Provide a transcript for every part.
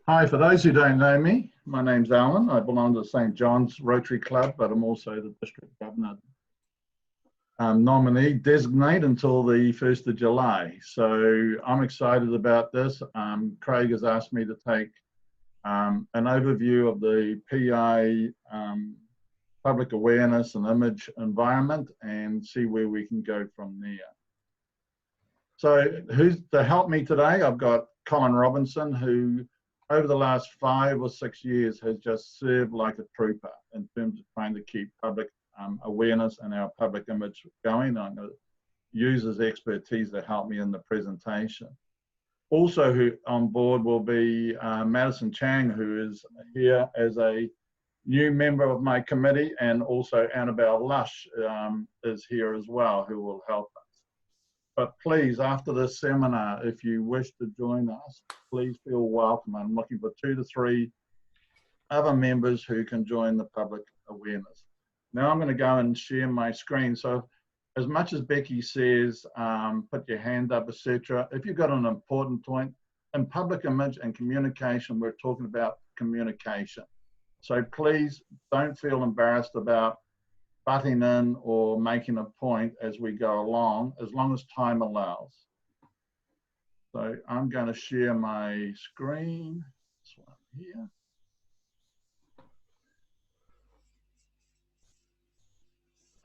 Hi, for those who don't know me, my name's Alan. I belong to the St. John's Rotary Club, but I'm also the District Governor nominee designate until the 1st of July. So I'm excited about this. Craig has asked me to take an overview of the PI public awareness and image environment and see where we can go from there. So who's to help me today? I've got Colin Robinson, who over the last 5 or 6 years has just served like a trooper in terms of trying to keep public awareness and our public image going. I'm going to use his expertise to help me in the presentation. Also who on board will be Madison Chang, who is here as a new member of my committee, and also Annabelle Lush is here as well, who will help us. But please, after this seminar, if you wish to join us, please feel welcome. I'm looking for 2 to 3 other members who can join the public awareness. Now I'm going to go and share my screen. So as much as Becky says, put your hand up, etc. If you've got an important point, in public image and communication, we're talking about communication. So please don't feel embarrassed about butting in or making a point as we go along, as long as time allows. So I'm going to share my screen, this one here.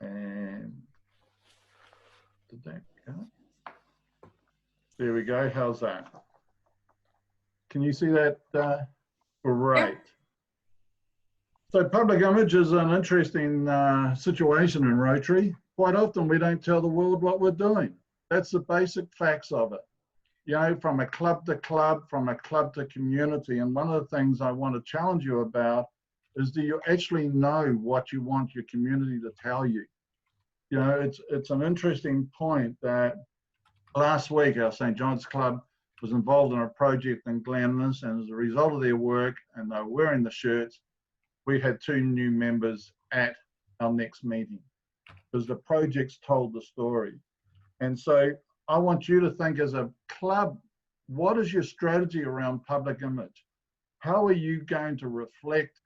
And did that go? There we go, how's that? Can you see that? Great. So public image is an interesting situation in Rotary. Quite often we don't tell the world what we're doing. That's the basic facts of it. You know, from a club to club, from a club to community. And one of the things I want to challenge you about is, do you actually know what you want your community to tell you? You know, it's an interesting point that last week our St. John's Club was involved in a project in Glennis, and as a result of their work, and they were wearing the shirts, we had 2 new members at our next meeting because the projects told the story. And so I want you to think as a club, what is your strategy around public image? How are you going to reflect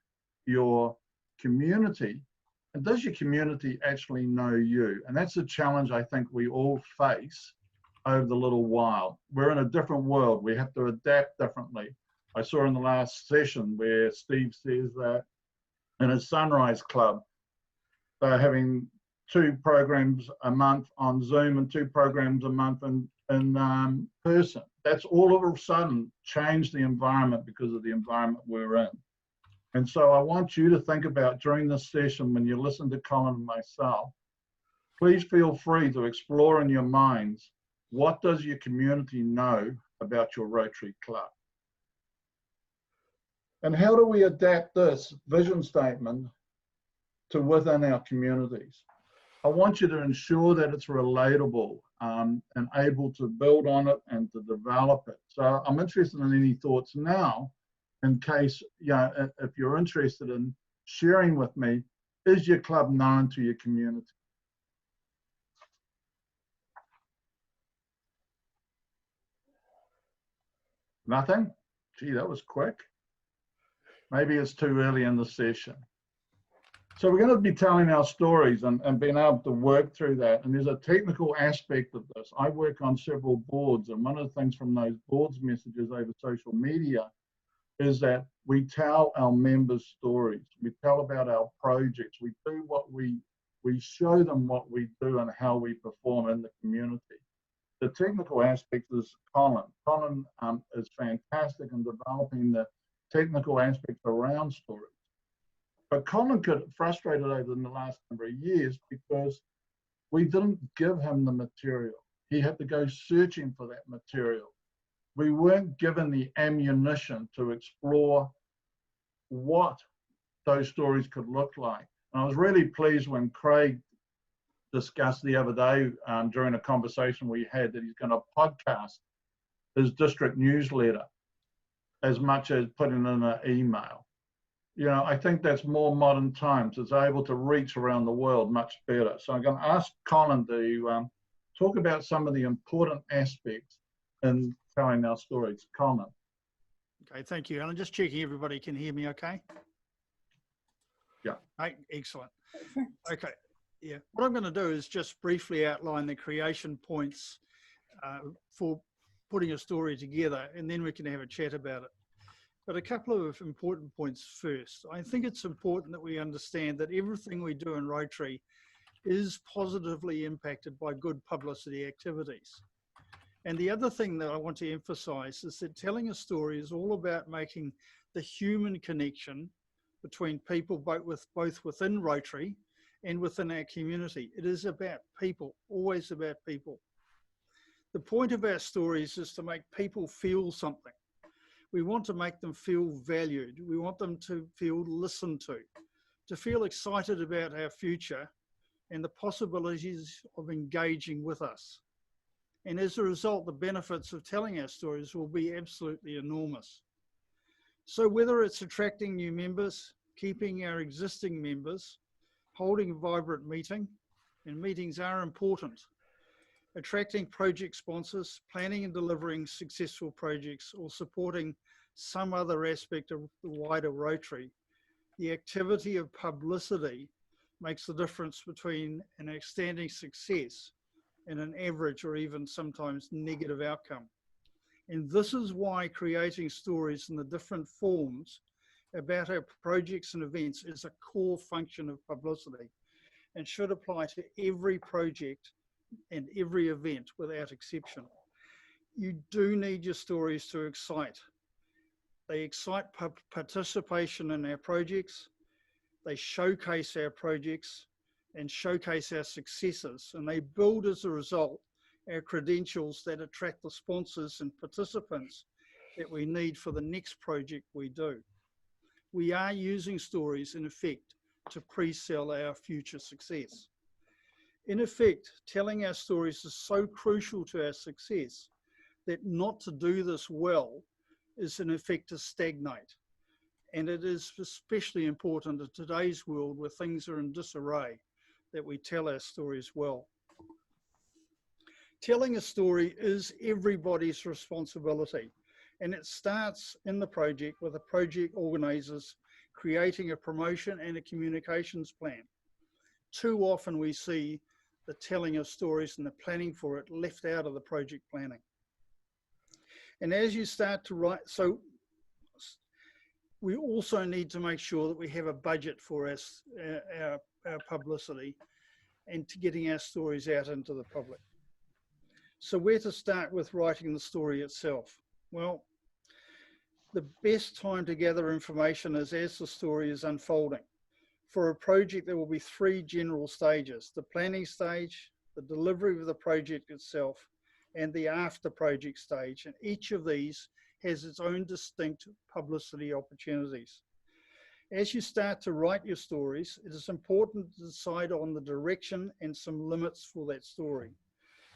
your community? And does your community actually know you? And that's a challenge I think we all face over the little while. We're in a different world. We have to adapt differently. I saw in the last session where Steve says that in his Sunrise Club, they're having 2 programs a month on Zoom and 2 programs a month in person. That's all of a sudden changed the environment because of the environment we're in. And so I want you to think about during this session, when you listen to Colin and myself, please feel free to explore in your minds, what does your community know about your Rotary Club? And how do we adapt this vision statement to within our communities? I want you to ensure that it's relatable and able to build on it and to develop it. So I'm interested in any thoughts now, in case, you know, if you're interested in sharing with me, is your club known to your community? Nothing? Gee, that was quick. Maybe it's too early in the session. So we're going to be telling our stories and being able to work through that. And there's a technical aspect of this. I work on several boards, and one of the things from those boards messages over social media is that we tell our members stories. We tell about our projects. We do what we show them what we do and how we perform in the community. The technical aspect is Colin. Colin is fantastic in developing the technical aspects around stories. But Colin got frustrated over in the last number of years because we didn't give him the material. He had to go searching for that material. We weren't given the ammunition to explore what those stories could look like. And I was really pleased when Craig discussed the other day during a conversation we had that he's going to podcast his district newsletter as much as putting in an email. You know, I think that's more modern times. It's able to reach around the world much better. So I'm going to ask Colin to talk about some of the important aspects in telling our stories. Colin. Okay, thank you, Alan. Just checking everybody can hear me okay? Yeah. Right, excellent. Okay, yeah. What I'm going to do is just briefly outline the creation points for putting a story together, and then we can have a chat about it. But a couple of important points first. I think it's important that we understand that everything we do in Rotary is positively impacted by good publicity activities. And the other thing that I want to emphasize is that telling a story is all about making the human connection between people, both within Rotary and within our community. It is about people, always about people. The point of our stories is to make people feel something. We want to make them feel valued. We want them to feel listened to feel excited about our future and the possibilities of engaging with us. And as a result, the benefits of telling our stories will be absolutely enormous. So whether it's attracting new members, keeping our existing members, holding a vibrant meeting, and meetings are important, attracting project sponsors, planning and delivering successful projects, or supporting some other aspect of the wider Rotary, the activity of publicity makes the difference between an outstanding success and an average or even sometimes negative outcome. And this is why creating stories in the different forms about our projects and events is a core function of publicity and should apply to every project and every event without exception. You do need your stories to excite. They excite participation in our projects, they showcase our projects and showcase our successes, and they build as a result our credentials that attract the sponsors and participants that we need for the next project we do. We are using stories in effect to pre-sell our future success. In effect, telling our stories is so crucial to our success that not to do this well is in effect to stagnate. And it is especially important in today's world where things are in disarray that we tell our stories well. Telling a story is everybody's responsibility, and it starts in the project with the project organisers creating a promotion and a communications plan. Too often we see the telling of stories and the planning for it left out of the project planning. And as you start to write, so we also need to make sure that we have a budget for our publicity and to getting our stories out into the public. So where to start with writing the story itself? Well, the best time to gather information is as the story is unfolding. For a project, there will be 3 general stages: the planning stage, the delivery of the project itself, and the after project stage. And each of these has its own distinct publicity opportunities. As you start to write your stories, it is important to decide on the direction and some limits for that story,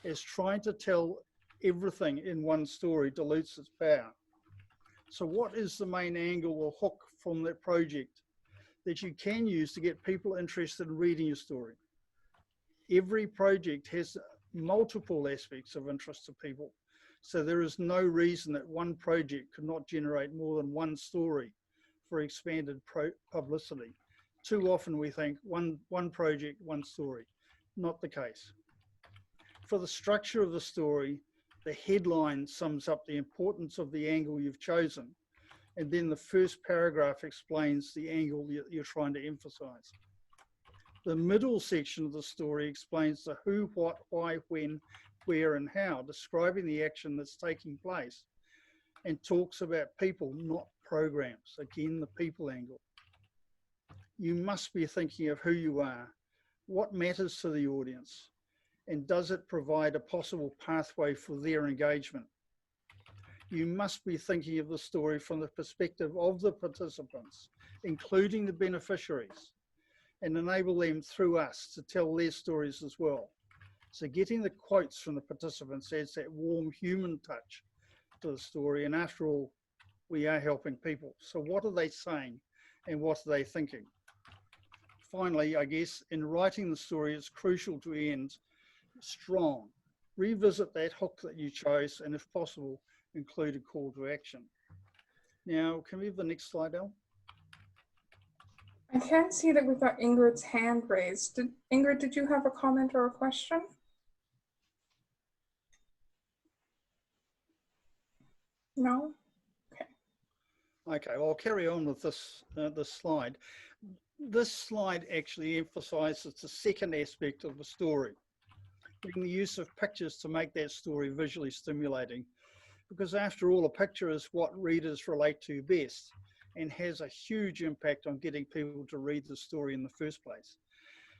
as trying to tell everything in one story dilutes its power. So what is the main angle or hook from that project that you can use to get people interested in reading your story? Every project has multiple aspects of interest to people. So there is no reason that one project could not generate more than one story for expanded publicity. Too often we think one project, one story. Not the case. For the structure of the story, the headline sums up the importance of the angle you've chosen, and then the first paragraph explains the angle you're trying to emphasize. The middle section of the story explains the who, what, why, when, where, and how, describing the action that's taking place, and talks about people, not programs. Again, the people angle. You must be thinking of who you are, what matters to the audience, and does it provide a possible pathway for their engagement? You must be thinking of the story from the perspective of the participants, including the beneficiaries, and enable them through us to tell their stories as well. So getting the quotes from the participants adds that warm human touch to the story. And after all, we are helping people. So what are they saying and what are they thinking? Finally, I guess in writing the story, it's crucial to end strong. Revisit that hook that you chose, and if possible, include a call to action. Now, can we have the next slide, Elle? I can see that we've got Ingrid's hand raised. Ingrid, did you have a comment or a question? No? Okay, well, I'll carry on with this, this slide. This slide actually emphasizes the second aspect of the story, being the use of pictures to make that story visually stimulating. Because after all, a picture is what readers relate to best and has a huge impact on getting people to read the story in the first place.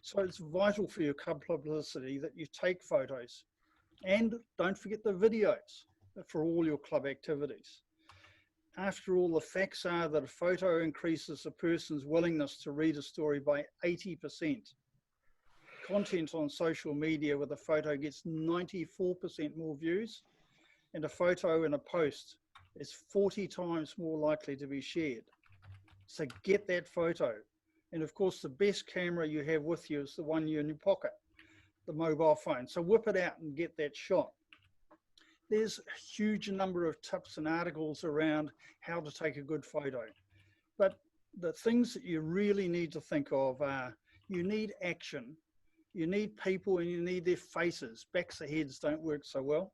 So it's vital for your club publicity that you take photos, and don't forget the videos for all your club activities. After all, the facts are that a photo increases a person's willingness to read a story by 80%. Content on social media with a photo gets 94% more views, and a photo in a post is 40 times more likely to be shared. So get that photo. And of course, the best camera you have with you is the one you're in your pocket, the mobile phone. So whip it out and get that shot. There's a huge number of tips and articles around how to take a good photo. But the things that you really need to think of are, you need action, you need people, and you need their faces. Backs of heads don't work so well.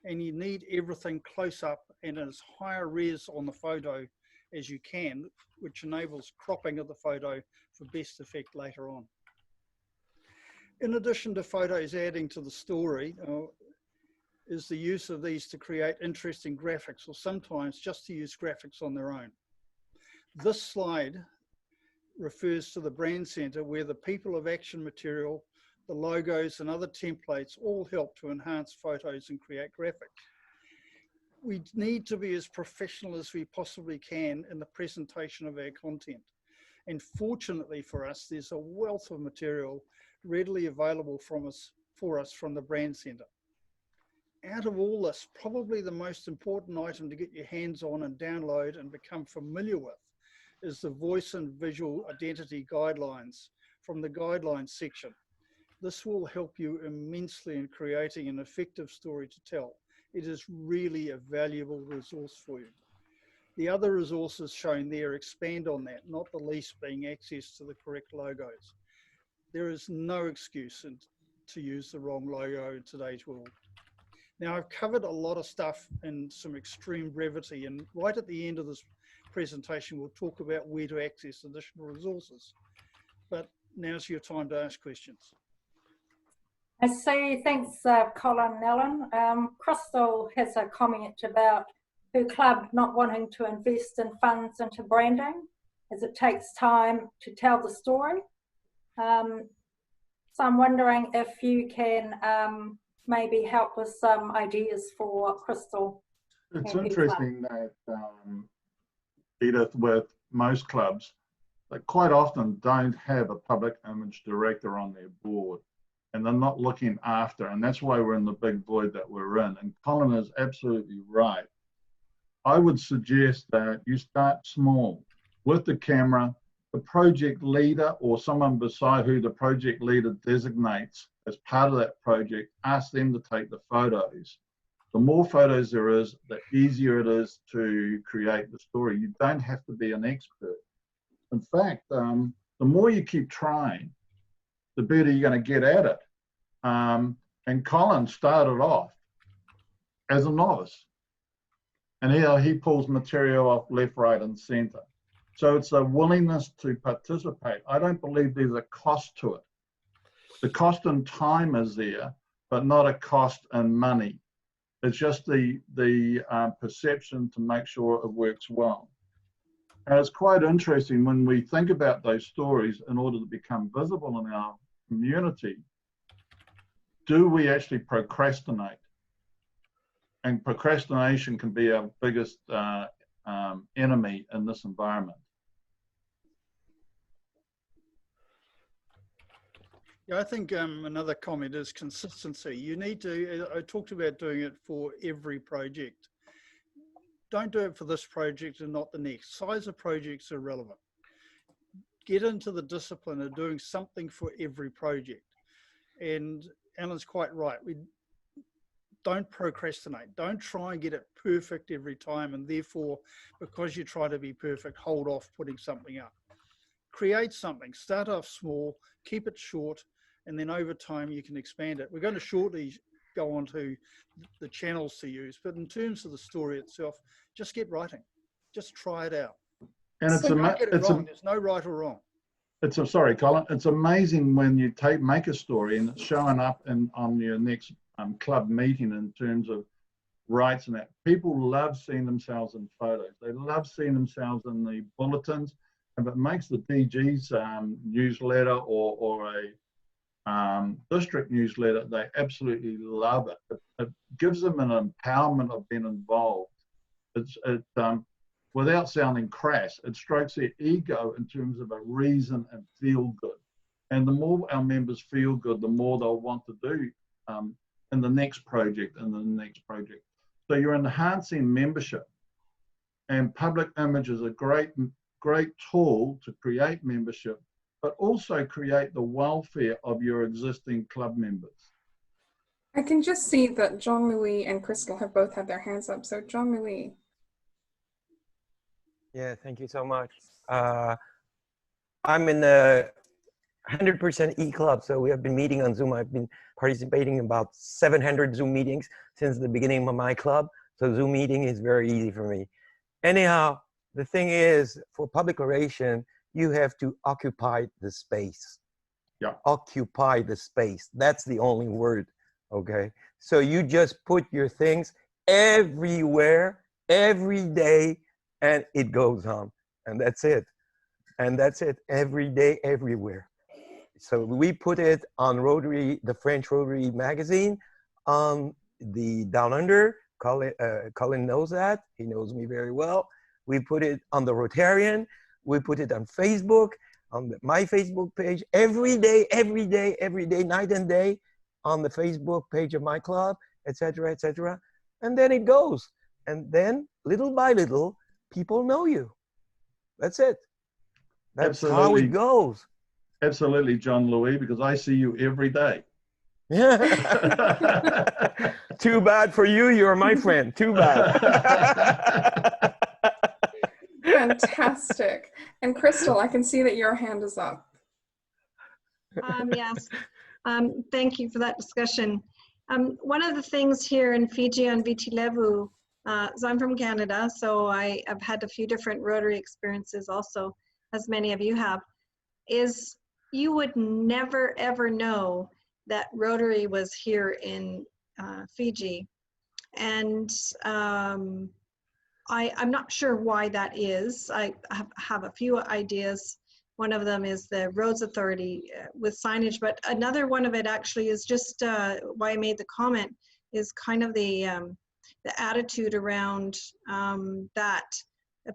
And you need everything close up and as high a res on the photo as you can, which enables cropping of the photo for best effect later on. In addition to photos adding to the story, is the use of these to create interesting graphics, or sometimes just to use graphics on their own. This slide refers to the brand center, where the people of action material, the logos and other templates all help to enhance photos and create graphics. We need to be as professional as we possibly can in the presentation of our content. And fortunately for us, there's a wealth of material readily available for us from the brand center. Out of all this, probably the most important item to get your hands on and download and become familiar with is the voice and visual identity guidelines from the guidelines section. This will help you immensely in creating an effective story to tell. It is really a valuable resource for you. The other resources shown there expand on that, not the least being access to the correct logos. There is no excuse to use the wrong logo in today's world. Now, I've covered a lot of stuff in some extreme brevity, and right at the end of this presentation, we'll talk about where to access additional resources. But now's your time to ask questions. I see, thanks Colin and Ellen. Crystal has a comment about her club not wanting to invest in funds into branding, as it takes time to tell the story. So I'm wondering if you can maybe help with some ideas for Crystal. It's interesting that, Edith, with most clubs, they quite often don't have a public image director on their board, and they're not looking after, and that's why we're in the big void that we're in. And Colin is absolutely right. I would suggest that you start small with the camera, the project leader or someone beside who the project leader designates as part of that project, ask them to take the photos. The more photos there is, the easier it is to create the story. You don't have to be an expert. In fact, the more you keep trying, the better you're going to get at it. And Colin started off as a novice. And here he pulls material off left, right, and center. So it's a willingness to participate. I don't believe there's a cost to it. The cost in time is there, but not a cost in money. It's just the perception to make sure it works well. And it's quite interesting when we think about those stories in order to become visible in our community. Do we actually procrastinate? And procrastination can be our biggest enemy in this environment. Yeah, I think another comment is consistency. You need to, I talked about doing it for every project. Don't do it for this project and not the next. Size of projects are irrelevant. Get into the discipline of doing something for every project. And Alan's quite right. don't procrastinate. Don't try and get it perfect every time, and therefore, because you try to be perfect, hold off putting something up. Create something. Start off small, keep it short, and then over time you can expand it. We're going to shortly go on to the channels to use, but in terms of the story itself, just get writing. Just try it out. And it's So Don't get it it's wrong. There's no right or wrong. sorry, Colin. It's amazing when you make a story and it's showing up on your next club meeting in terms of rights and that. People love seeing themselves in photos. They love seeing themselves in the bulletins. If it makes the DG's newsletter or a district newsletter, they absolutely love it. It gives them an empowerment of being involved. Without sounding crass, it strokes their ego in terms of a reason and feel good. And the more our members feel good, the more they'll want to do in the next project and the next project. So you're enhancing membership, and public image is a great tool to create membership, but also create the welfare of your existing club members. I can just see that John Louis and Crystal have both had their hands up. So John Louis. Yeah, thank you so much. I'm in the 100% e-club, so we have been meeting on Zoom. I've been participating in about 700 Zoom meetings since the beginning of my club, so Zoom meeting is very easy for me. Anyhow, the thing is, for public relation, you have to occupy the space. Yeah. Occupy the space. That's the only word, okay? So you just put your things everywhere, every day, and it goes on. And that's it. And that's it, every day, everywhere. So we put it on Rotary, the French Rotary magazine, on the Down Under. Colin knows that. He knows me very well. We put it on the Rotarian. We put it on Facebook, on my Facebook page, every day, night and day, on the Facebook page of my club, etc., etc. And then it goes. And then, little by little, people know you. That's it. That's how it goes. Absolutely, John Louis, because I see you every day. Too bad for you. You're my friend. Too bad. Fantastic. And Crystal, I can see that your hand is up. Yes. Thank you for that discussion. One of the things here in Fiji on Viti Levu, so I'm from Canada, so I have had a few different Rotary experiences also, as many of you have, is you would never ever know that Rotary was here in Fiji. And I'm not sure why that is. I have a few ideas. One of them is the Roads Authority with signage, but another one of it actually is just why I made the comment is kind of the attitude around that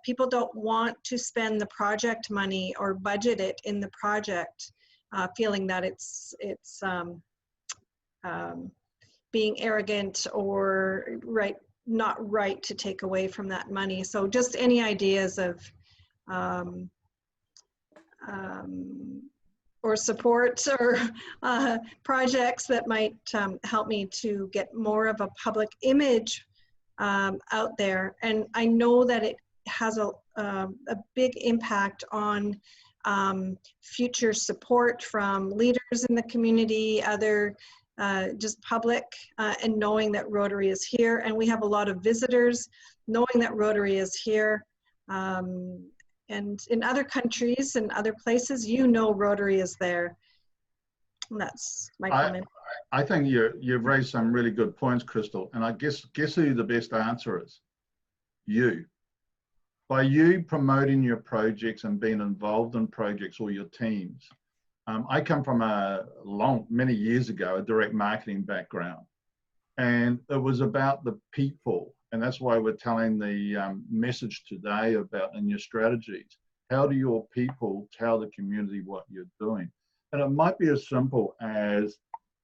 people don't want to spend the project money or budget it in the project, feeling that it's being arrogant or not right to take away from that money. So just any ideas of or support or projects that might help me to get more of a public image out there. And I know that it has a big impact on future support from leaders in the community, other just public, and knowing that Rotary is here. And we have a lot of visitors knowing that Rotary is here. And in other countries and other places, Rotary is there. And that's my comment. I think you've raised some really good points, Crystal. And I guess who the best answer is? You. By you promoting your projects and being involved in projects or your teams. I come from many years ago, a direct marketing background. And it was about the people. And that's why we're telling the message today about in your strategies. How do your people tell the community what you're doing? And it might be as simple as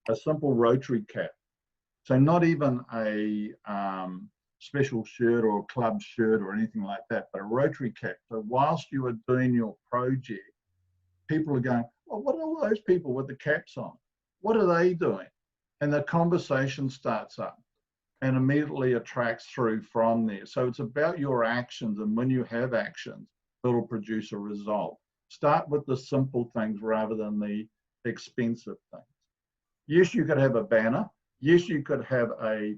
a simple Rotary cap. So not even a special shirt or a club shirt or anything like that, but a Rotary cap. So whilst you are doing your project, people are going, well, what are all those people with the caps on? What are they doing? And the conversation starts up. and immediately attracts through from there. So it's about your actions, and when you have actions, it'll produce a result. Start with the simple things rather than the expensive things. Yes, you could have a banner. Yes, you could have a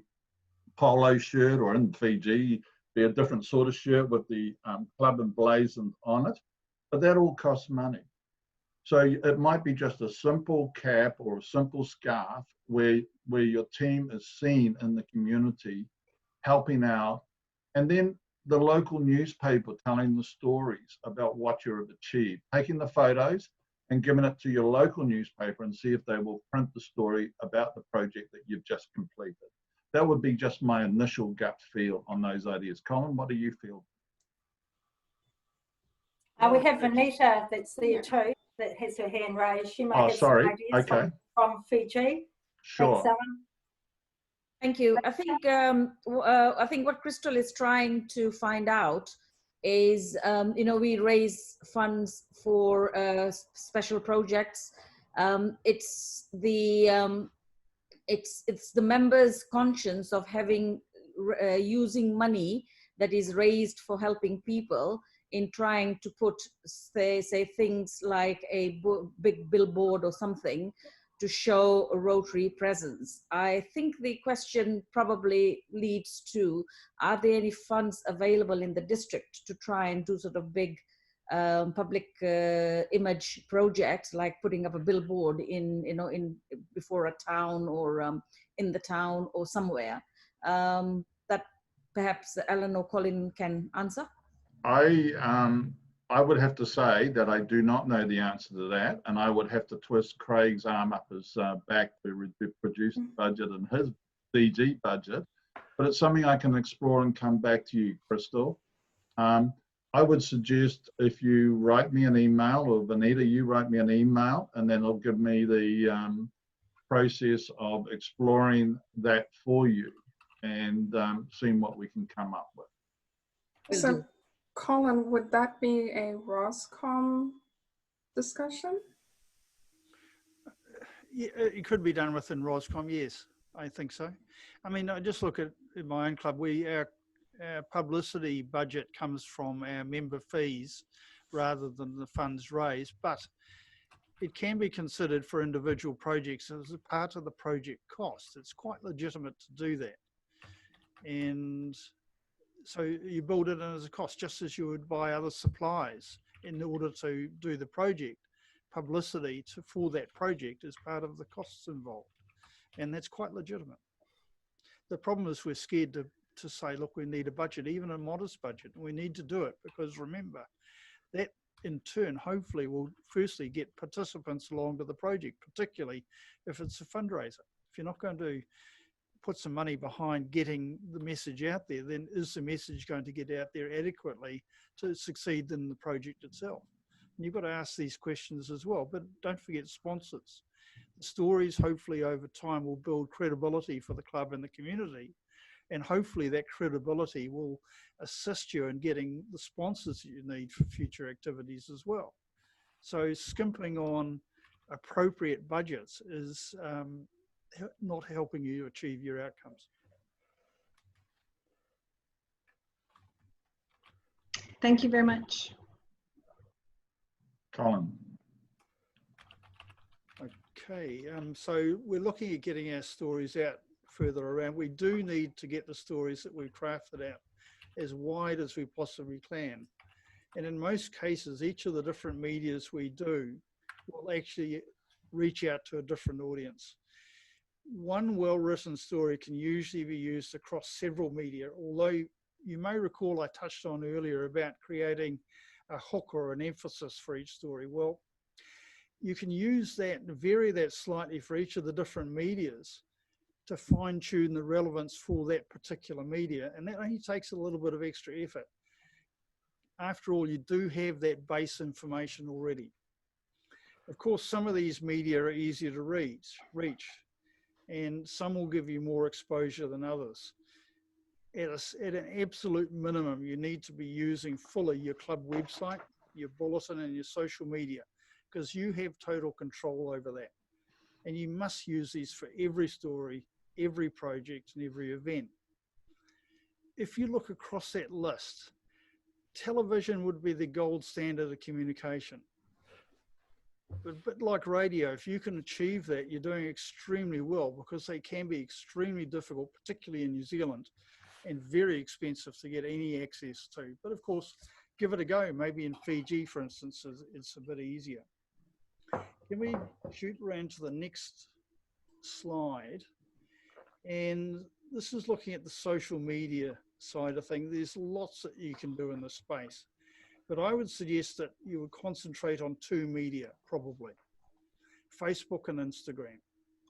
polo shirt, or in Fiji, be a different sort of shirt with the club emblazoned on it, but that all costs money. So it might be just a simple cap or a simple scarf where your team is seen in the community helping out, and then the local newspaper telling the stories about what you have achieved, taking the photos and giving it to your local newspaper and see if they will print the story about the project that you've just completed. That would be just my initial gut feel on those ideas. Colin, what do you feel? We have Anita that's there too, that has her hand raised. She might Oh, have sorry. some ideas Okay. from Fiji. Sure. Thanks, Ellen. Thank you. I think what Crystal is trying to find out is, we raise funds for special projects. It's the members' conscience of having using money that is raised for helping people in trying to put, say things like a big billboard or something to show a Rotary presence. I think the question probably leads to, are there any funds available in the district to try and do sort of big public image projects, like putting up a billboard in before a town, or in the town or somewhere, that perhaps Alan or Colin can answer? I would have to say that I do not know the answer to that, and I would have to twist Craig's arm up his back to produce the budget in his DG budget. But it's something I can explore and come back to you, Crystal. I would suggest if you write me an email, or Vanita, you write me an email, and then it'll give me the process of exploring that for you and seeing what we can come up with. So, Colin, would that be a Roscom discussion? Yeah, it could be done within Roscom, yes, I think so. I mean, I just look at in my own club, our publicity budget comes from our member fees rather than the funds raised, but it can be considered for individual projects as a part of the project cost. It's quite legitimate to do that. And so you build it in as a cost, just as you would buy other supplies in order to do the project. Publicity for that project is part of the costs involved, and that's quite legitimate. The problem is we're scared to say, look, we need a budget, even a modest budget. We need to do it because, remember, that in turn hopefully will firstly get participants along to the project, particularly if it's a fundraiser. If you're not going to put some money behind getting the message out there, then is the message going to get out there adequately to succeed in the project itself? And you've got to ask these questions as well, but don't forget sponsors. The stories hopefully over time will build credibility for the club and the community, and hopefully that credibility will assist you in getting the sponsors that you need for future activities as well. So skimping on appropriate budgets is not helping you achieve your outcomes. Thank you very much. Colin. Okay, so we're looking at getting our stories out further around. We do need to get the stories that we've crafted out as wide as we possibly can. And in most cases, each of the different medias we do will actually reach out to a different audience. One well-written story can usually be used across several media, although you may recall I touched on earlier about creating a hook or an emphasis for each story. Well, you can use that and vary that slightly for each of the different medias to fine-tune the relevance for that particular media, and that only takes a little bit of extra effort. After all, you do have that base information already. Of course, some of these media are easier to reach, and some will give you more exposure than others. At an absolute minimum, you need to be using fully your club website, your bulletin, and your social media, because you have total control over that. And you must use these for every story, every project, and every event. if you look across that list, television would be the gold standard of communication. But a bit like radio, if you can achieve that, you're doing extremely well, because they can be extremely difficult, particularly in New Zealand, and very expensive to get any access to. But of course, give it a go. Maybe in Fiji, for instance, it's a bit easier. Can we shoot around to the next slide? And this is looking at the social media side of things. There's lots that you can do in this space, but I would suggest that you would concentrate on two media, probably Facebook and Instagram.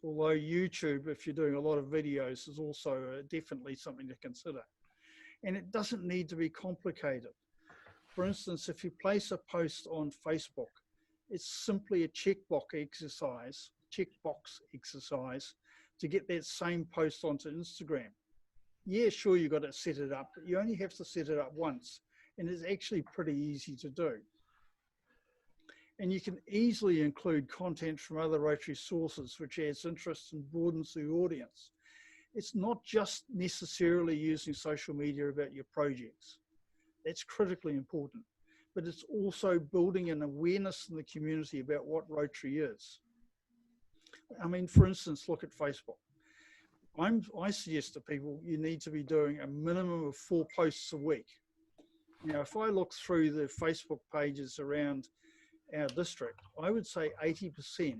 Although YouTube, if you're doing a lot of videos, is also definitely something to consider. And it doesn't need to be complicated. For instance, if you place a post on Facebook, it's simply a checkbox exercise to get that same post onto Instagram. Yeah, sure, you've got to set it up, but you only have to set it up once, and it's actually pretty easy to do. And you can easily include content from other Rotary sources, which adds interest and broadens the audience. It's not just necessarily using social media about your projects. That's critically important, but it's also building an awareness in the community about what Rotary is. I mean, for instance, look at Facebook. I suggest to people you need to be doing a minimum of 4 posts a week. Now, if I look through the Facebook pages around our district, I would say 80%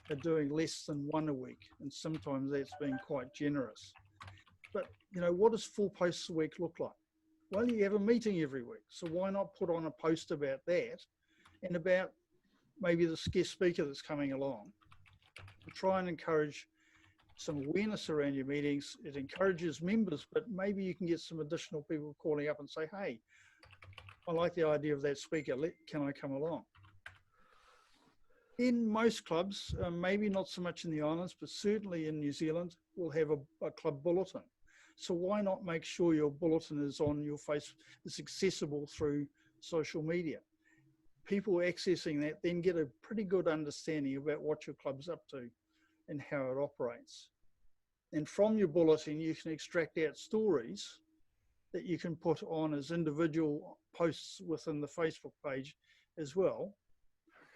are doing less than 1 a week, and sometimes that's being quite generous. But, you know, what does 4 posts a week look like? Well, you have a meeting every week, so why not put on a post about that and about maybe the guest speaker that's coming along? Try and encourage some awareness around your meetings. It encourages members, but maybe you can get some additional people calling up and say, hey, I like the idea of that speaker, can I come along? In most clubs, maybe not so much in the islands, but certainly in New Zealand, we'll have a club bulletin. So why not make sure your bulletin is on your face, it's accessible through social media? People accessing that then get a pretty good understanding about what your club's up to and how it operates. And from your bulletin, you can extract out stories that you can put on as individual posts within the Facebook page as well.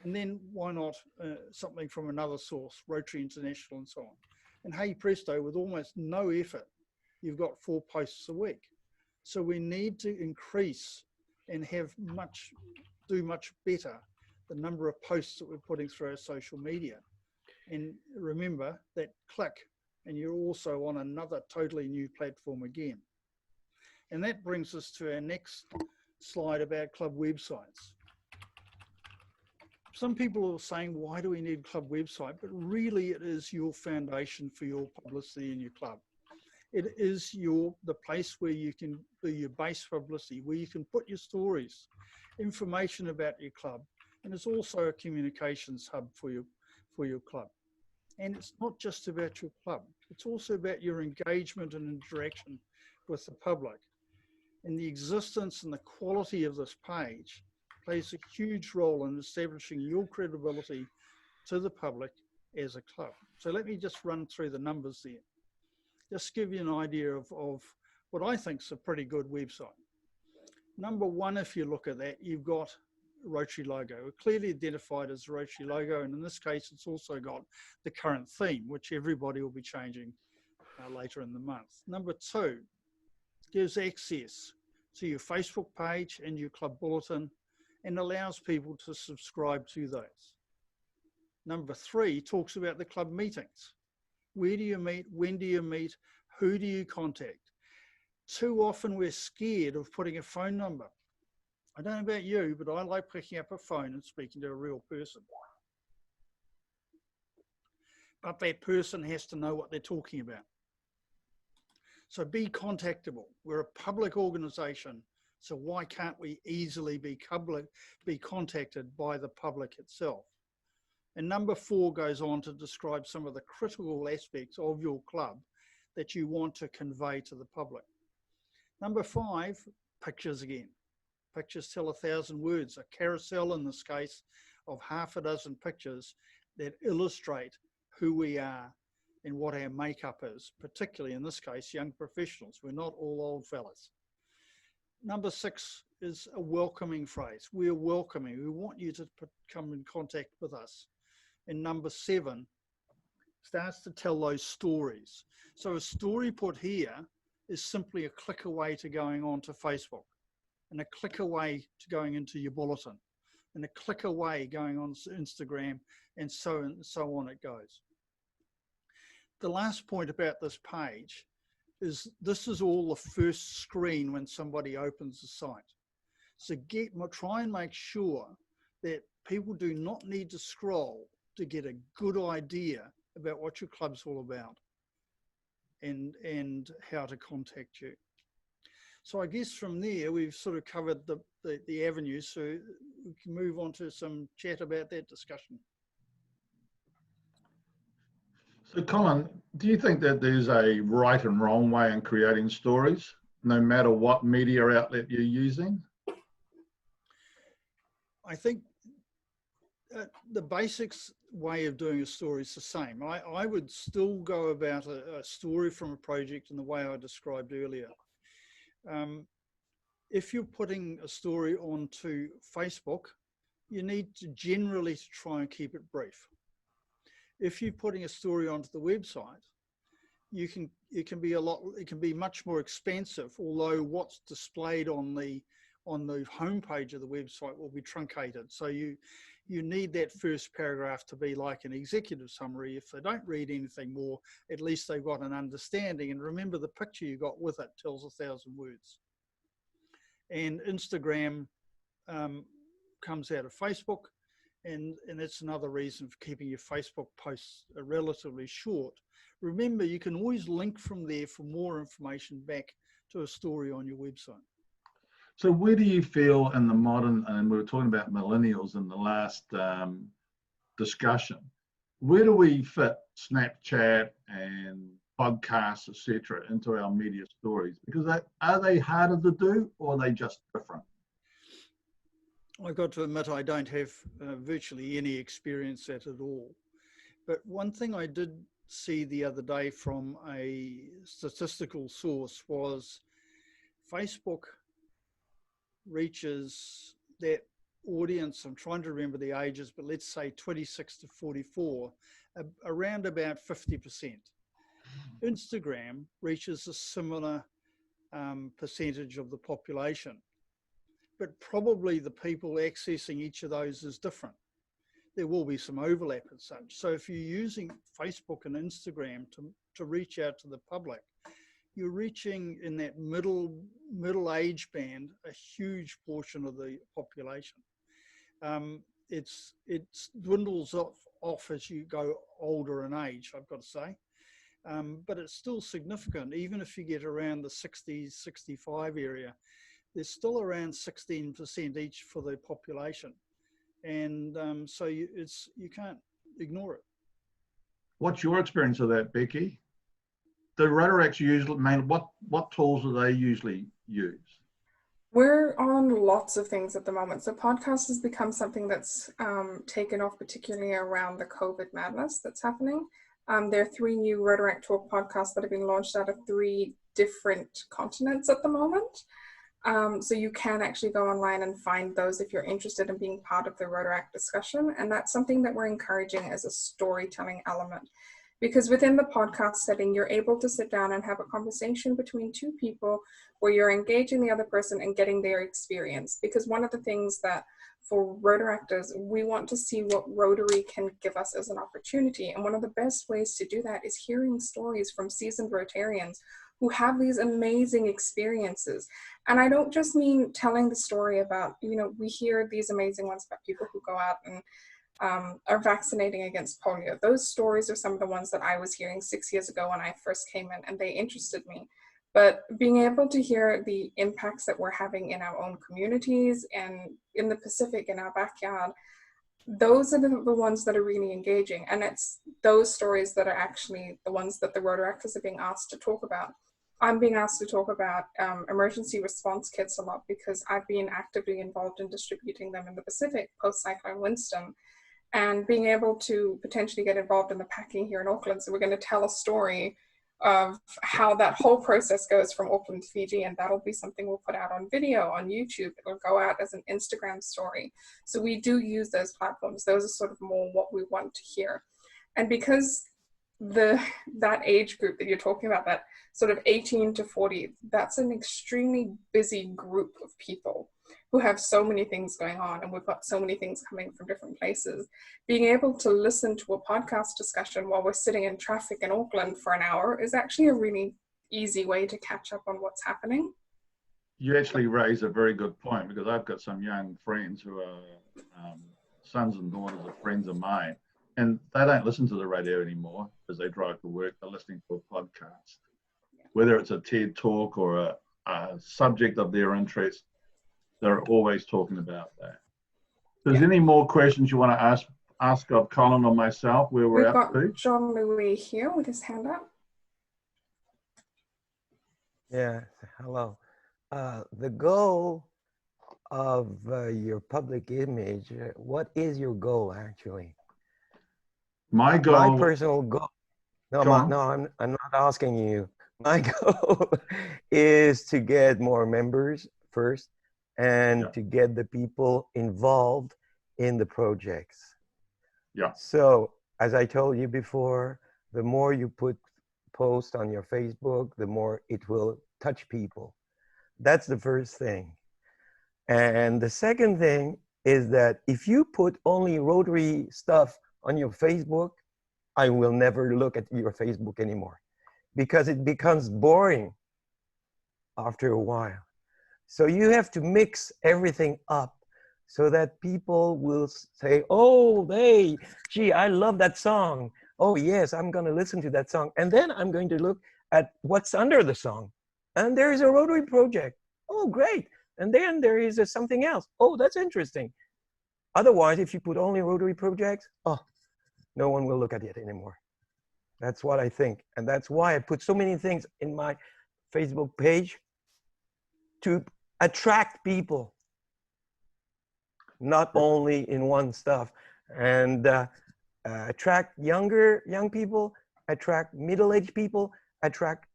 And then why not something from another source, Rotary International and so on. And hey presto, with almost no effort, you've got 4 posts a week. So we need to increase and do much better the number of posts that we're putting through our social media. And remember that click, and you're also on another totally new platform again. And that brings us to our next slide about club websites. Some people are saying, why do we need a club website? But really it is your foundation for your publicity in your club. It is the place where you can do your base publicity, where you can put your stories, information about your club, and it's also a communications hub for your club. And it's not just about your club, it's also about your engagement and interaction with the public. And the existence and the quality of this page plays a huge role in establishing your credibility to the public as a club. So let me just run through the numbers there. Just give you an idea of what I think is a pretty good website. Number one, if you look at that, you've got Rotary logo, clearly identified as the Rotary logo, and in this case it's also got the current theme, which everybody will be changing later in the month. Number two, gives access to your Facebook page and your club bulletin and allows people to subscribe to those. Number three, talks about the club meetings. Where do you meet? When do you meet? Who do you contact? Too often we're scared of putting a phone number. I don't know about you, but I like picking up a phone and speaking to a real person. But that person has to know what they're talking about. So be contactable. We're a public organisation, so why can't we easily be contacted by the public itself? And number four goes on to describe some of the critical aspects of your club that you want to convey to the public. Number five, pictures again. Pictures tell 1,000 words. A carousel in this case of 6 pictures that illustrate who we are and what our makeup is, particularly in this case, young professionals. We're not all old fellas. Number 6 is a welcoming phrase. We're welcoming. We want you to come in contact with us. And number 7 starts to tell those stories. So a story put here is simply a click away to going on to Facebook, and a click away to going into your bulletin, and a click away going on to Instagram, and so on it goes. The last point about this page is this is all the first screen when somebody opens the site. So try and make sure that people do not need to scroll to get a good idea about what your club's all about and how to contact you. So I guess from there, we've sort of covered the avenues, so we can move on to some chat about that discussion. So Colin, do you think that there's a right and wrong way in creating stories, no matter what media outlet you're using? I think the basics way of doing a story is the same. I would still go about a story from a project in the way I described earlier. If you're putting a story onto Facebook, you need to generally try and keep it brief. If you're putting a story onto the website, it can be much more expansive, although what's displayed on the homepage of the website will be truncated. So you need that first paragraph to be like an executive summary. If they don't read anything more, at least they've got an understanding. And remember, the picture you got with it tells 1,000 words. And Instagram comes out of Facebook, and that's another reason for keeping your Facebook posts relatively short. Remember, you can always link from there for more information back to a story on your website. So where do you feel in the modern, and we were talking about millennials in the last discussion, where do we fit Snapchat and podcasts, etc., into our media stories? Because are they harder to do, or are they just different? I've got to admit, I don't have virtually any experience at all. But one thing I did see the other day from a statistical source was Facebook reaches that audience, I'm trying to remember the ages, but let's say 26 to 44, around about 50%. Instagram reaches a similar percentage of the population, but probably the people accessing each of those is different. There will be some overlap and such. So if you're using Facebook and Instagram to reach out to the public, you're reaching in that middle age band a huge portion of the population. It dwindles off as you go older in age, I've got to say, but it's still significant. Even if you get around the 60s, 65 area, there's still around 16% each for the population, and so you can't ignore it. What's your experience of that, Becky? The Rotaracts usually, what tools do they usually use? We're on lots of things at the moment. So podcast has become something that's taken off, particularly around the COVID madness that's happening. There are 3 new Rotaract Talk podcasts that have been launched out of 3 different continents at the moment. So you can actually go online and find those if you're interested in being part of the Rotaract discussion. And that's something that we're encouraging as a storytelling element. Because within the podcast setting, you're able to sit down and have a conversation between 2 people where you're engaging the other person and getting their experience. Because one of the things that for Rotaractors, we want to see what Rotary can give us as an opportunity. And one of the best ways to do that is hearing stories from seasoned Rotarians who have these amazing experiences. And I don't just mean telling the story about, we hear these amazing ones about people who go out and are vaccinating against polio. Those stories are some of the ones that I was hearing 6 years ago when I first came in, and they interested me. But being able to hear the impacts that we're having in our own communities and in the Pacific, in our backyard, those are the ones that are really engaging. And it's those stories that are actually the ones that the Rotaractors are being asked to talk about. I'm being asked to talk about emergency response kits a lot because I've been actively involved in distributing them in the Pacific post-Cyclone Winston. and being able to potentially get involved in the packing here in Auckland. So we're going to tell a story of how that whole process goes from Auckland to Fiji, and that'll be something we'll put out on video on YouTube. It'll go out as an Instagram story. So we do use those platforms. Those are sort of more what we want to hear. And because that age group that you're talking about, that sort of 18 to 40, that's an extremely busy group of people who have so many things going on, and we've got so many things coming from different places. Being able to listen to a podcast discussion while we're sitting in traffic in Auckland for an hour is actually a really easy way to catch up on what's happening. You actually raise a very good point, because I've got some young friends who are sons and daughters of friends of mine, and they don't listen to the radio anymore as they drive to work. They're listening to a podcast, whether it's a TED talk or a subject of their interest. They're always talking about that. If there's any more questions you want to ask of Colin or myself, where we're We've up got to? John Louis here with his hand up. Yeah, hello. The goal of your public image, what is your goal actually? My goal. My personal goal. No, Go on. no, I'm not asking you. My goal is to get more members first, and Yeah. to get the people involved in the projects. Yeah. So, as I told you before, the more you put posts on your Facebook, the more it will touch people. That's the first thing. And the second thing is that if you put only Rotary stuff on your Facebook, I will never look at your Facebook anymore, because it becomes boring after a while. So you have to mix everything up so that people will say, oh, hey, gee, I love that song. Oh, yes, I'm going to listen to that song. And then I'm going to look at what's under the song. And there is a Rotary project. Oh, great. And then there is something else. Oh, that's interesting. Otherwise, if you put only Rotary projects, oh, no one will look at it anymore. That's what I think. And that's why I put so many things in my Facebook page, to attract people, not only in one stuff, and attract young people, attract middle-aged people, attract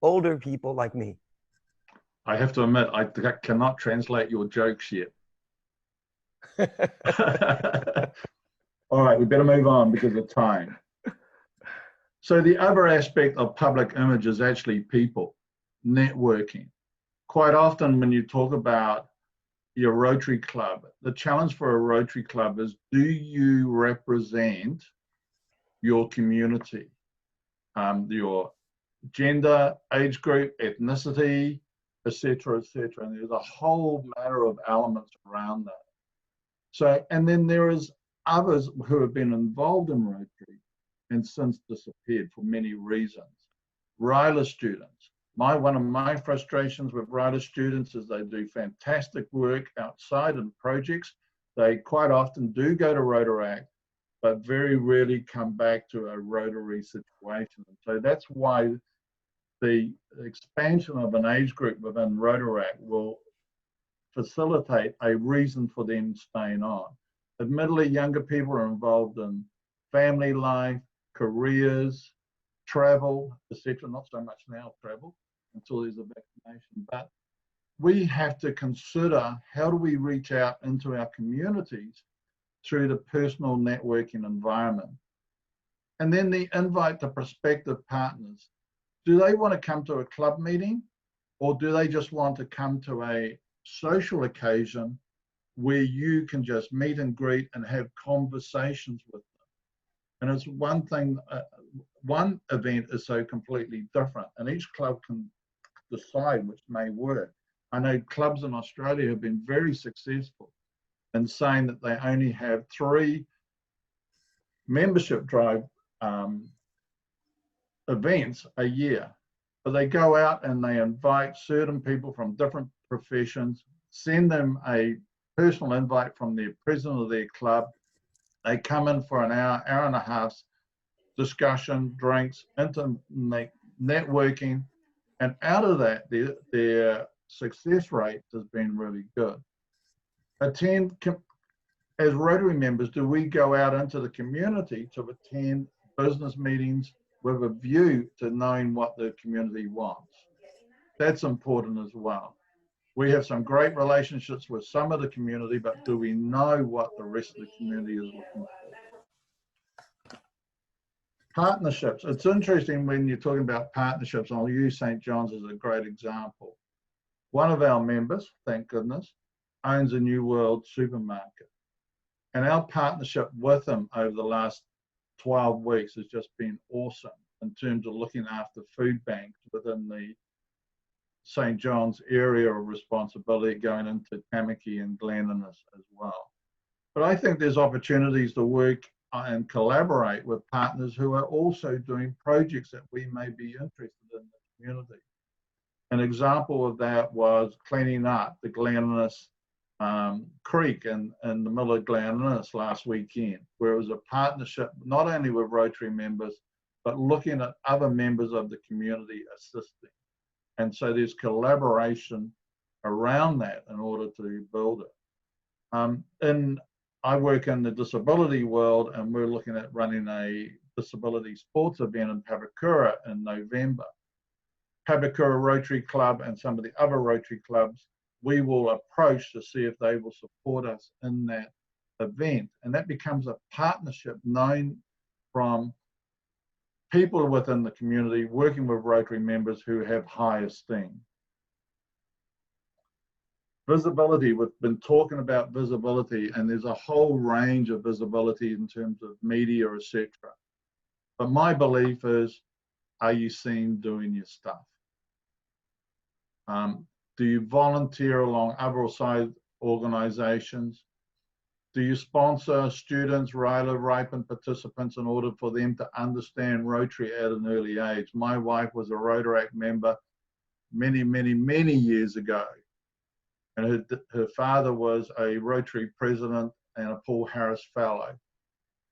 older people like me. I have to admit, I cannot translate your jokes yet. All right, we better move on because of time. So the other aspect of public image is actually people, networking. Quite often when you talk about your Rotary Club, the challenge for a Rotary Club is, do you represent your community, your gender, age group, ethnicity, etc., etc. And there's a whole matter of elements around that. So, and then there is others who have been involved in Rotary and since disappeared for many reasons. RYLA students. One of my frustrations with RYLA students is they do fantastic work outside in projects. They quite often do go to Rotaract, but very rarely come back to a Rotary situation. And so that's why the expansion of an age group within Rotaract will facilitate a reason for them staying on. Admittedly, younger people are involved in family life, careers, travel, etc. Not so much now travel until there's a vaccination, but we have to consider, how do we reach out into our communities through the personal networking environment? And then the invite to prospective partners. Do they want to come to a club meeting, or do they just want to come to a social occasion where you can just meet and greet and have conversations with them? And it's one thing, one event is so completely different, and each club can decide which may work. I know clubs in Australia have been very successful in saying that they only have 3 membership drive events a year, but they go out and they invite certain people from different professions, send them a personal invite from the president of their club. They come in for an hour, hour and a half discussion, drinks, intimate networking, and out of that, their success rate has been really good. Attend as Rotary members, do we go out into the community to attend business meetings with a view to knowing what the community wants? That's important as well. We have some great relationships with some of the community, but do we know what the rest of the community is looking for? Partnerships. It's interesting when you're talking about partnerships. I'll use St. John's as a great example. One of our members, thank goodness, owns a New World supermarket. And our partnership with them over the last 12 weeks has just been awesome in terms of looking after food banks within the St. John's area of responsibility, going into Tamaki and Glen Innes as well. But I think there's opportunities to work and collaborate with partners who are also doing projects that we may be interested in the community. An example of that was cleaning up the Glen Innes Creek in the middle of Glen Innes last weekend, where it was a partnership not only with Rotary members, but looking at other members of the community assisting. And so there's collaboration around that in order to build it. I work in the disability world, and we're looking at running a disability sports event in Papakura in November. Papakura Rotary Club and some of the other Rotary clubs, we will approach to see if they will support us in that event. And that becomes a partnership known from people within the community working with Rotary members who have high esteem. Visibility, we've been talking about visibility, and there's a whole range of visibility in terms of media, etc. But my belief is, are you seen doing your stuff? Do you volunteer along other side organizations? Do you sponsor students, RIPEN participants in order for them to understand Rotary at an early age? My wife was a Rotaract member many, many, many years ago. And her father was a Rotary president and a Paul Harris Fellow.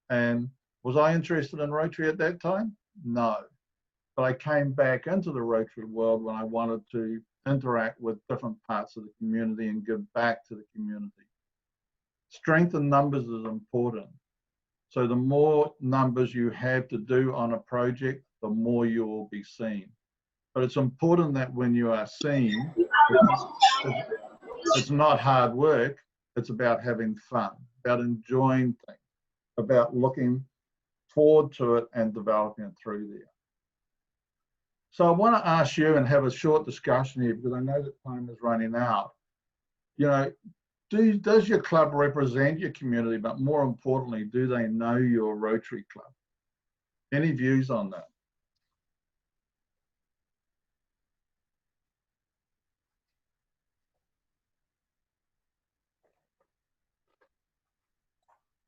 And was I interested in Rotary at that time? No. But I came back into the Rotary world when I wanted to interact with different parts of the community and give back to the community. Strength in numbers is important. So the more numbers you have to do on a project, the more you will be seen. But it's important that when you are seen, it's not hard work, it's about having fun, about enjoying things, about looking forward to it and developing it through there. So I want to ask you and have a short discussion here, because I know that time is running out. You know, does your club represent your community, but more importantly, do they know your Rotary Club? Any views on that?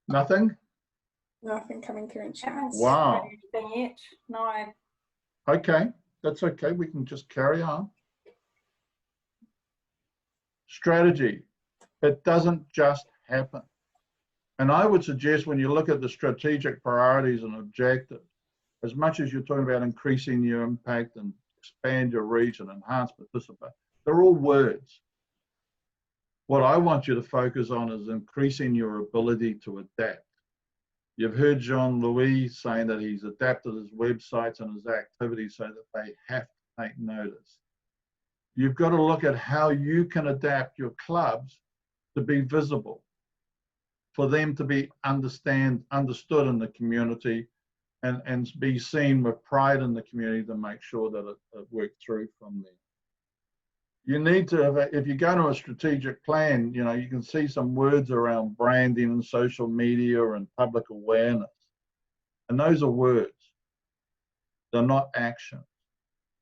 Nothing? Nothing coming through in chat. Wow. Anything yet? No. Okay, that's okay. We can just carry on. Strategy. It doesn't just happen. And I would suggest when you look at the strategic priorities and objectives, as much as you're talking about increasing your impact and expand your reach and enhance participation, they're all words. What I want you to focus on is increasing your ability to adapt. You've heard Jean-Louis saying that he's adapted his websites and his activities so that they have to take notice. You've got to look at how you can adapt your clubs to be visible, for them to be understood in the community, and be seen with pride in the community to make sure that it worked through from there. You need to, if you go to a strategic plan, you know, you can see some words around branding and social media and public awareness. And those are words. They're not actions.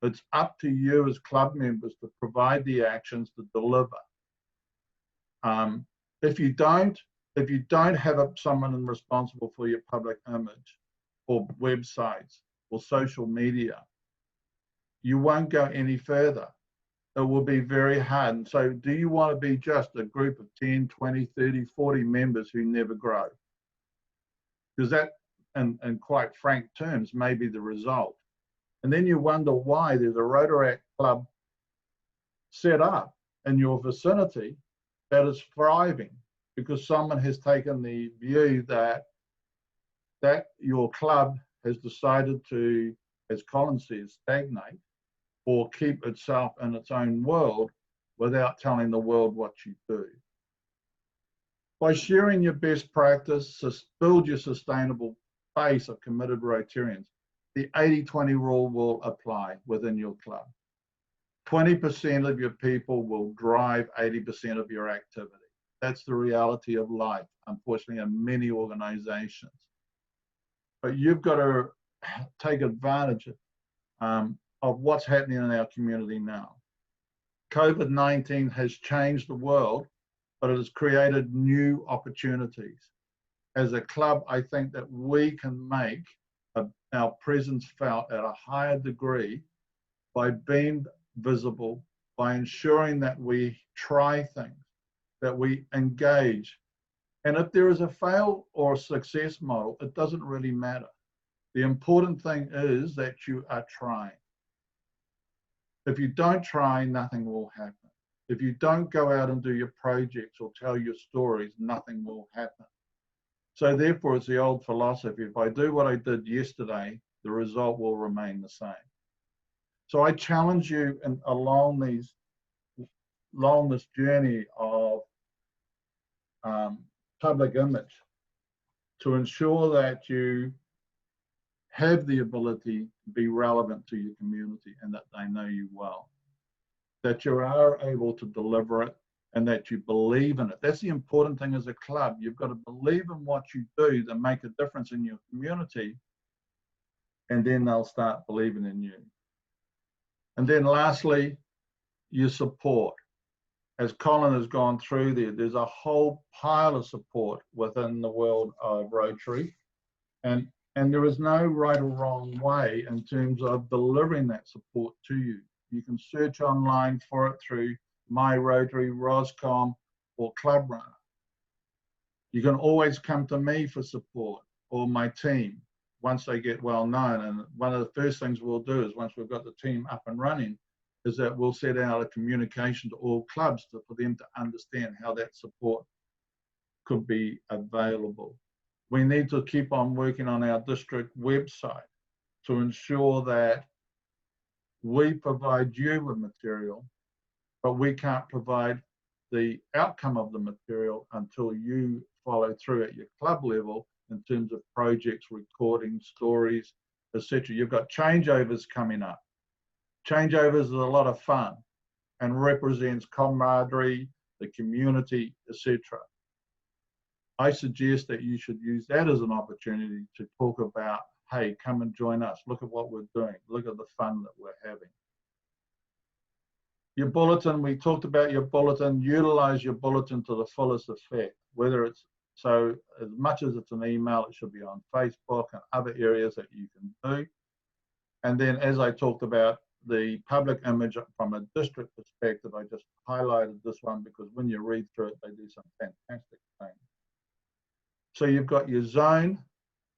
It's up to you as club members to provide the actions to deliver. If you don't have someone responsible for your public image or websites or social media, you won't go any further. It will be very hard. And so do you want to be just a group of 10, 20, 30, 40 members who never grow? Because that, in quite frank terms, may be the result. And then you wonder why there's a Rotaract club set up in your vicinity that is thriving. because someone has taken the view that your club has decided to, as Colin says, stagnate or keep itself in its own world without telling the world what you do. By sharing your best practice, build your sustainable base of committed Rotarians. The 80-20 rule will apply within your club. 20% of your people will drive 80% of your activity. That's the reality of life, unfortunately, in many organizations. But you've got to take advantage of what's happening in our community now. COVID-19 has changed the world, but it has created new opportunities. As a club, I think that we can make our presence felt at a higher degree by being visible, by ensuring that we try things, that we engage. And if there is a fail or a success model, it doesn't really matter. The important thing is that you are trying. If you don't try, nothing will happen. If you don't go out and do your projects or tell your stories, nothing will happen. So therefore, it's the old philosophy. If I do what I did yesterday, the result will remain the same. So I challenge you along this journey of public image to ensure that you have the ability to be relevant to your community and that they know you well, that you are able to deliver it and that you believe in it. That's the important thing as a club. You've got to believe in what you do to make a difference in your community, and then they'll start believing in you. And then lastly, your support. As Colin has gone through there's a whole pile of support within the world of Rotary. And there is no right or wrong way in terms of delivering that support to you. You can search online for it through My Rotary, Roscom, or Club Runner. You can always come to me for support or my team once they get well known. And one of the first things we'll do is once we've got the team up and running, is that we'll set out a communication to all clubs for them to understand how that support could be available. We need to keep on working on our district website to ensure that we provide you with material, but we can't provide the outcome of the material until you follow through at your club level in terms of projects, recording, stories, etc. You've got changeovers coming up. Changeovers is a lot of fun and represents camaraderie, the community, etc. I suggest that you should use that as an opportunity to talk about, hey, come and join us. Look at what we're doing. Look at the fun that we're having. Your bulletin, we talked about your bulletin. Utilize your bulletin to the fullest effect, whether it's, so as much as it's an email, it should be on Facebook and other areas that you can do. And then as I talked about, the public image from a district perspective, I just highlighted this one because when you read through it, they do some fantastic things. So you've got your zone,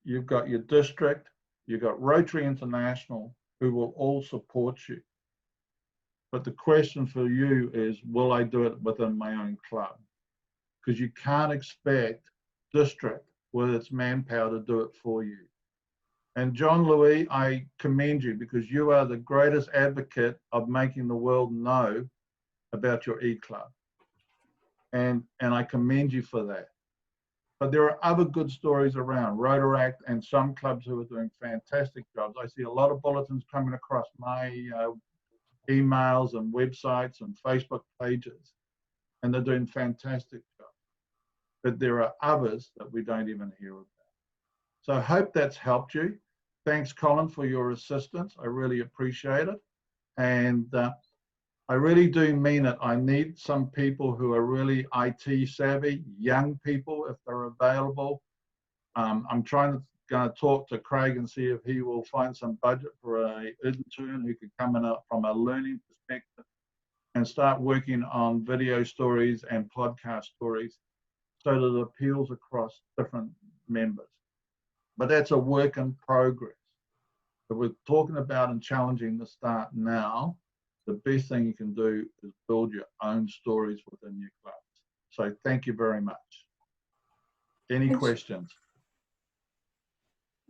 you've got your district, you've got Rotary International, who will all support you. But the question for you is, will I do it within my own club? Because you can't expect district with its manpower to do it for you. And John Louis, I commend you because you are the greatest advocate of making the world know about your e-club. And I commend you for that. But there are other good stories around, Rotaract and some clubs who are doing fantastic jobs. I see a lot of bulletins coming across my emails and websites and Facebook pages, and they're doing fantastic jobs. But there are others that we don't even hear about. So I hope that's helped you. Thanks, Colin, for your assistance. I really appreciate it. And I really do mean it. I need some people who are really IT savvy, young people, if they're available. I'm going to talk to Craig and see if he will find some budget for an intern who could come in from a learning perspective and start working on video stories and podcast stories so that it appeals across different members. But that's a work in progress. If we're talking about and challenging the start now, the best thing you can do is build your own stories within your clubs. So thank you very much. Any Thanks. questions?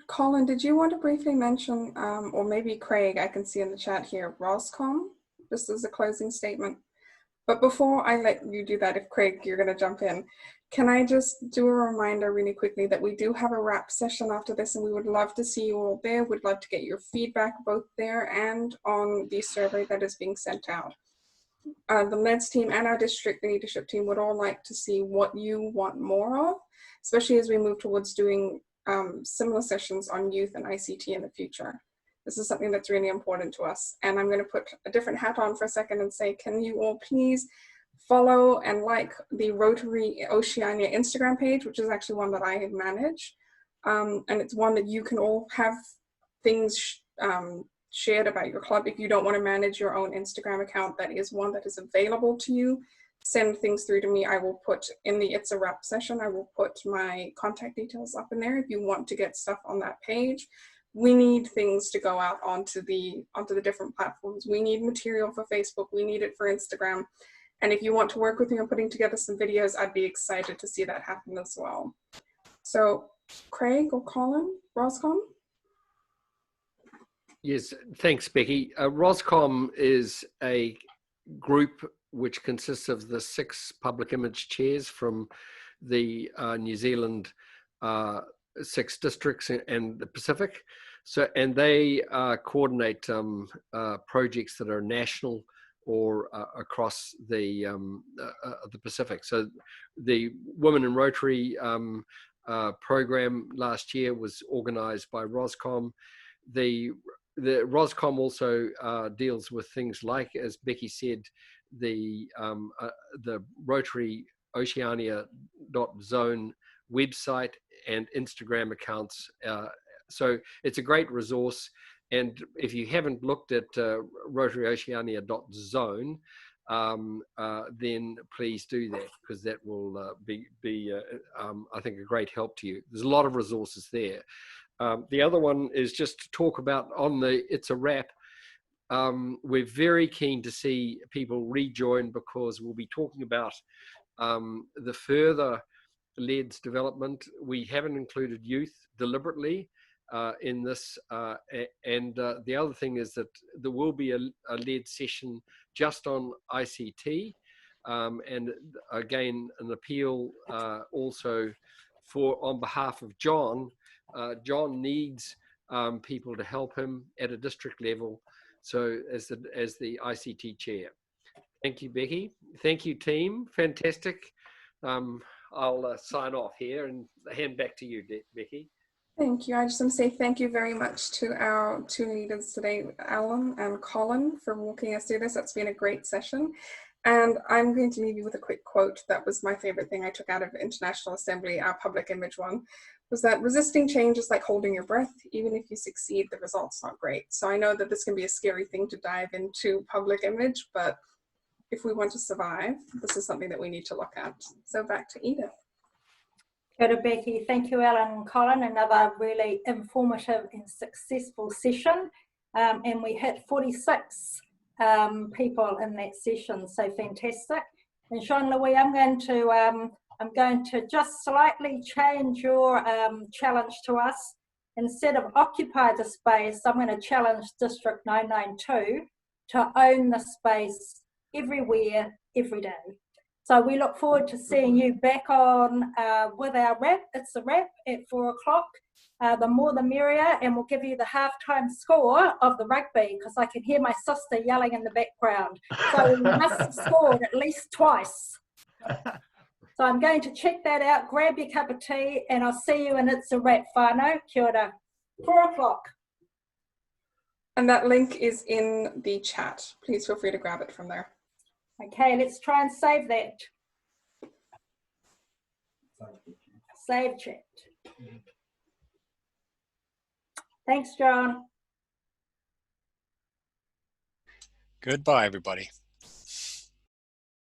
Colin, did you want to briefly mention, or maybe Craig, I can see in the chat here, Roscom, just as a closing statement. But before I let you do that, if Craig, you're going to jump in, can I just do a reminder really quickly that we do have a wrap session after this, and we would love to see you all there. We'd love to get your feedback both there and on the survey that is being sent out. The LEDS team and our district leadership team would all like to see what you want more of, especially as we move towards doing similar sessions on youth and ICT in the future. This is something that's really important to us. And I'm going to put a different hat on for a second and say, can you all please follow and like the Rotary Oceania Instagram page, which is actually one that I manage. And it's one that you can all have things shared about your club. If you don't want to manage your own Instagram account, that is one that is available to you. Send things through to me. I will put in the It's a Wrap session, I will put my contact details up in there if you want to get stuff on that page. We need things to go out onto the different platforms. We need material for Facebook. We need it for Instagram. And if you want to work with me on putting together some videos, I'd be excited to see that happen as well. So Craig or Colin, Roscom? Yes, thanks, Becky. Roscom is a group which consists of the 6 public image chairs from the New Zealand 6 districts and the Pacific. So, and they coordinate projects that are national or across the Pacific. So the Women in Rotary program last year was organized by Roscom. The Roscom also deals with things like, as Becky said, the Rotary Oceania.zone website and Instagram accounts. So it's a great resource. And if you haven't looked at RotaryOceania.zone, then please do that, because that will be I think, a great help to you. There's a lot of resources there. The other one is just to talk about on the It's a Wrap. We're very keen to see people rejoin, because we'll be talking about the further LEDS development. We haven't included youth deliberately in this. And the other thing is that there will be a LEDS session just on ICT. And again, an appeal also on behalf of John. John needs people to help him at a district level. So as the ICT chair. Thank you, Becky. Thank you, team. Fantastic. I'll sign off here and hand back to you, Becky. Thank you. I just want to say thank you very much to our 2 leaders today, Alan and Colin, for walking us through this. That's been a great session. And I'm going to leave you with a quick quote. That was my favorite thing I took out of International Assembly, our public image one, was that resisting change is like holding your breath. Even if you succeed, the result's not great. So I know that this can be a scary thing to dive into public image, but if we want to survive, this is something that we need to look at. So back to Edith. Kia ora, Becky. Thank you, Alan and Colin. Another really informative and successful session. And we hit 46 people in that session, so fantastic. And Jean-Louis, I'm going to just slightly change your challenge to us. Instead of occupy the space, I'm going to challenge District 992 to own the space everywhere, every day. So we look forward to seeing you back on with our wrap. It's a wrap at 4 o'clock. The more the merrier, and we'll give you the halftime score of the rugby, because I can hear my sister yelling in the background. So we must have scored at least twice. So I'm going to check that out, grab your cup of tea, and I'll see you in It's a Wrap, whānau. Kia ora. 4 o'clock. And that link is in the chat. Please feel free to grab it from there. Okay, let's try and save that. Save chat. Thanks, John. Goodbye, everybody.